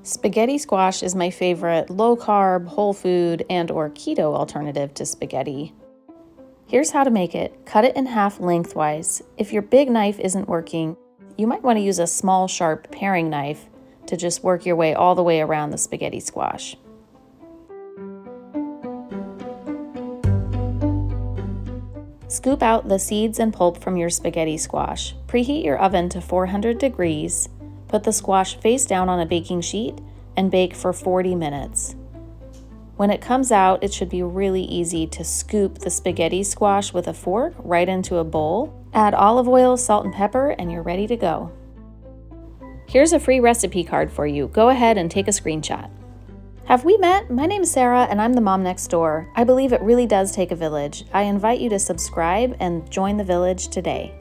Spaghetti squash is my favorite low-carb, whole food, and/or keto alternative to spaghetti. Here's how to make it. Cut it in half lengthwise. If your big knife isn't working, you might want to use a small, sharp paring knife to just work your way all the way around the spaghetti squash. Scoop out the seeds and pulp from your spaghetti squash. Preheat your oven to 400 degrees. Put the squash face down on a baking sheet and bake for 40 minutes. When it comes out, it should be really easy to scoop the spaghetti squash with a fork right into a bowl. Add olive oil, salt, and pepper, and you're ready to go. Here's a free recipe card for you. Go ahead and take a screenshot. Have we met? My name's Sara, and I'm the mom next door. I believe it really does take a village. I invite you to subscribe and join the village today.